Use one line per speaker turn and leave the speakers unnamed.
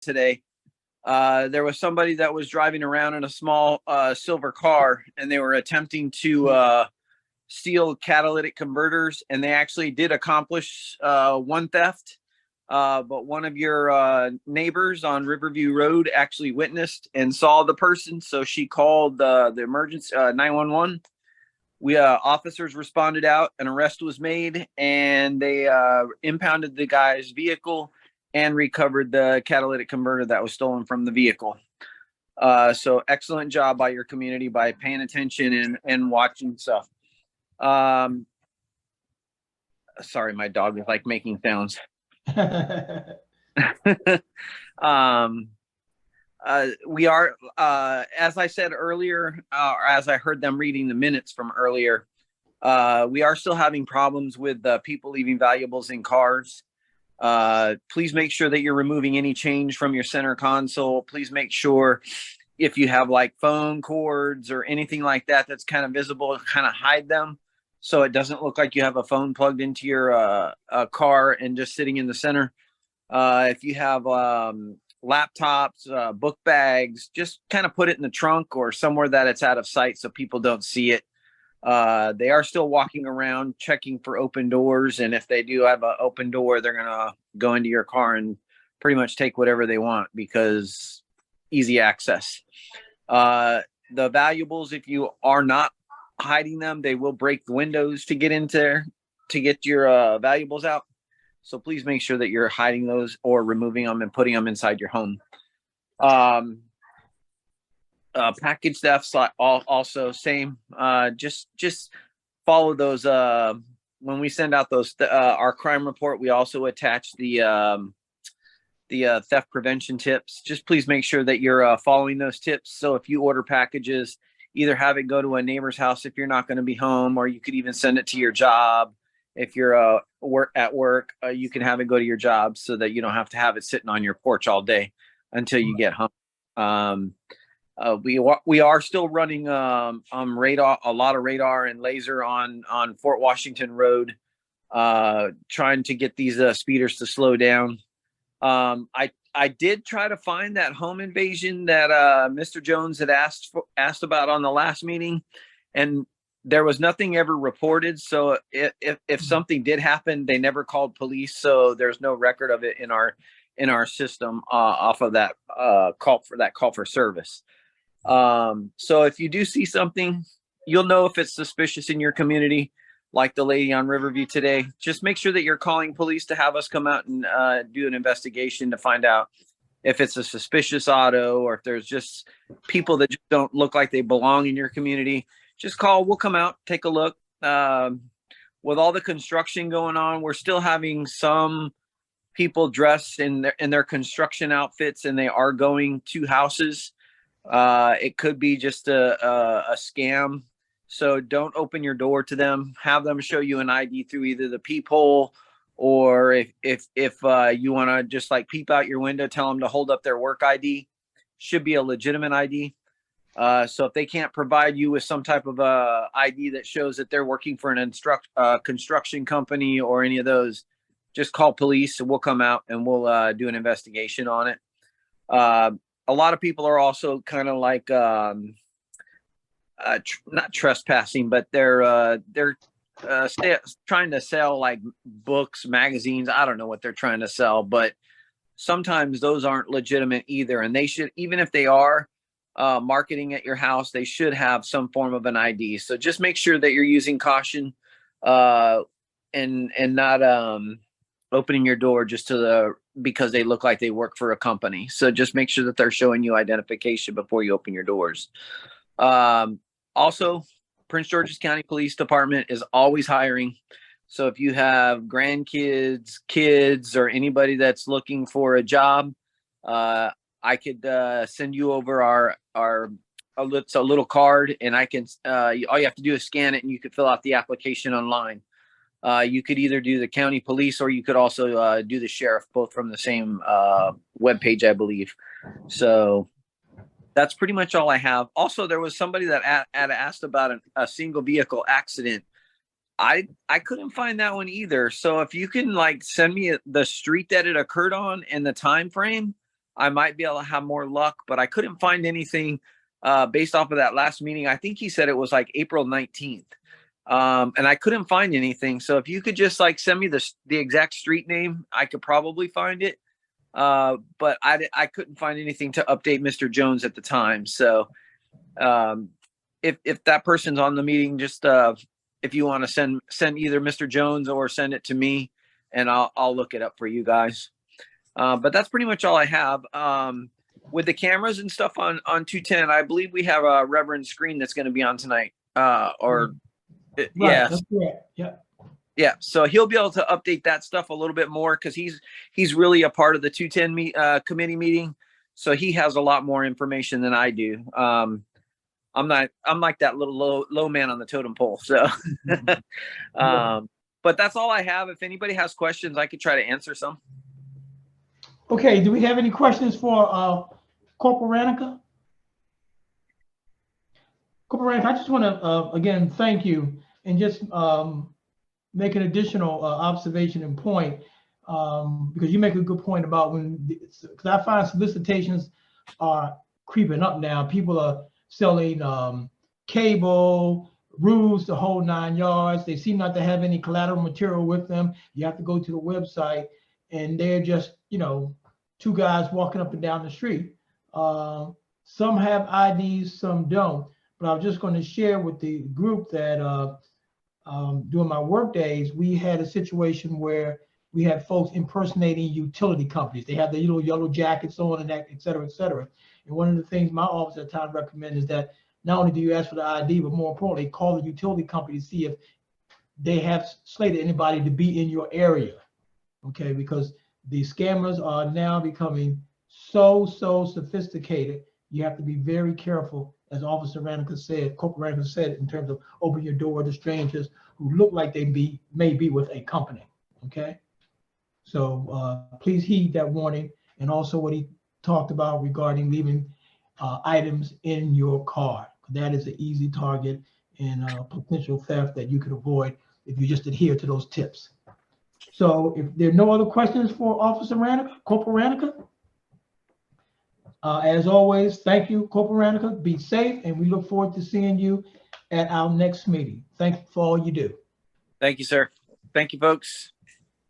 today. There was somebody that was driving around in a small silver car, and they were attempting to steal catalytic converters, and they actually did accomplish one theft. But one of your neighbors on Riverview Road actually witnessed and saw the person, so she called the emergency 911. We officers responded out, an arrest was made, and they impounded the guy's vehicle and recovered the catalytic converter that was stolen from the vehicle. So excellent job by your community by paying attention and watching stuff. Sorry, my dog is like making sounds. We are, as I said earlier, or as I heard them reading the minutes from earlier, we are still having problems with people leaving valuables in cars. Please make sure that you're removing any change from your center console. Please make sure if you have like phone cords or anything like that that's kind of visible, kind of hide them so it doesn't look like you have a phone plugged into your car and just sitting in the center. If you have laptops, book bags, just kind of put it in the trunk or somewhere that it's out of sight so people don't see it. They are still walking around checking for open doors, and if they do have an open door, they're gonna go into your car and pretty much take whatever they want because easy access. The valuables, if you are not hiding them, they will break the windows to get into there to get your valuables out. So please make sure that you're hiding those or removing them and putting them inside your home. Package thefts also same. Just follow those. When we send out those our crime report, we also attach the theft prevention tips. Just please make sure that you're following those tips. So if you order packages, either have it go to a neighbor's house if you're not going to be home, or you could even send it to your job. If you're at work, you can have it go to your job so that you don't have to have it sitting on your porch all day until you get home. We are still running radar, a lot of radar and laser on Fort Washington Road, trying to get these speeders to slow down. I did try to find that home invasion that Mr. Jones had asked about on the last meeting, and there was nothing ever reported. So if something did happen, they never called police. So there's no record of it in our system off of that call for service. So if you do see something, you'll know if it's suspicious in your community, like the lady on Riverview today. Just make sure that you're calling police to have us come out and do an investigation to find out if it's a suspicious auto or if there's just people that just don't look like they belong in your community. Just call, we'll come out, take a look. With all the construction going on, we're still having some people dressed in their construction outfits, and they are going to houses. It could be just a scam. So don't open your door to them. Have them show you an ID through either the peephole, or if you want to just like peep out your window, tell them to hold up their work ID. Should be a legitimate ID. So if they can't provide you with some type of ID that shows that they're working for an construction company or any of those, just call police and we'll come out and we'll do an investigation on it. A lot of people are also kind of like not trespassing, but they're trying to sell like books, magazines. I don't know what they're trying to sell, but sometimes those aren't legitimate either. And they should, even if they are marketing at your house, they should have some form of an ID. So just make sure that you're using caution and not opening your door just to because they look like they work for a company. So just make sure that they're showing you identification before you open your doors. Also, Prince George's County Police Department is always hiring. So if you have grandkids, kids, or anybody that's looking for a job, I could send you over a little card, and I can all you have to do is scan it, and you could fill out the application online. You could either do the county police, or you could also do the sheriff, both from the same webpage, I believe. So that's pretty much all I have. Also, there was somebody that had asked about a single vehicle accident. I couldn't find that one either. So if you can like send me the street that it occurred on and the time frame, I might be able to have more luck, but I couldn't find anything based off of that last meeting. I think he said it was like April 19th. And I couldn't find anything. So if you could just like send me the exact street name, I could probably find it. But I couldn't find anything to update Mr. Jones at the time. So if that person's on the meeting, just if you want to send either Mr. Jones or send it to me, and I'll look it up for you guys. But that's pretty much all I have. With the cameras and stuff on 210, I believe we have a Reverend Screen that's going to be on tonight.
Right,
Yeah,
that's correct. Yeah.
yeah. So he'll be able to update that stuff a little bit more because he's really a part of the 210 committee meeting. So he has a lot more information than I do. I'm like that little low man on the totem pole. So, but that's all I have. If anybody has questions, I could try to answer some.
Okay. Do we have any questions for Corporal Rannacher? Corporal Rannacher, I just want to again thank you and just make an additional observation and point because you make a good point about because I find solicitations are creeping up now. People are selling cable, roofs, the whole 9 yards. They seem not to have any collateral material with them. You have to go to the website, and they're just, two guys walking up and down the street. Some have IDs, some don't. But I was just going to share with the group that during my work days, we had a situation where we had folks impersonating utility companies. They have the little yellow jackets on and that, et cetera, et cetera. And one of the things my office at times recommend is that not only do you ask for the ID, but more importantly, call the utility company to see if they have slated anybody to be in your area. Okay, because the scammers are now becoming so sophisticated. You have to be very careful, as Officer Rannacher said, Corporal Rannacher said, in terms of open your door to strangers who look like they may be with a company. Okay, so please heed that warning, and also what he talked about regarding leaving items in your car. That is an easy target and potential theft that you could avoid if you just adhere to those tips. So if there are no other questions for Officer Rannacher, Corporal Rannacher, as always, thank you, Corporal Rannacher. Be safe, and we look forward to seeing you at our next meeting. Thank you for all you do.
Thank you, sir. Thank you, folks.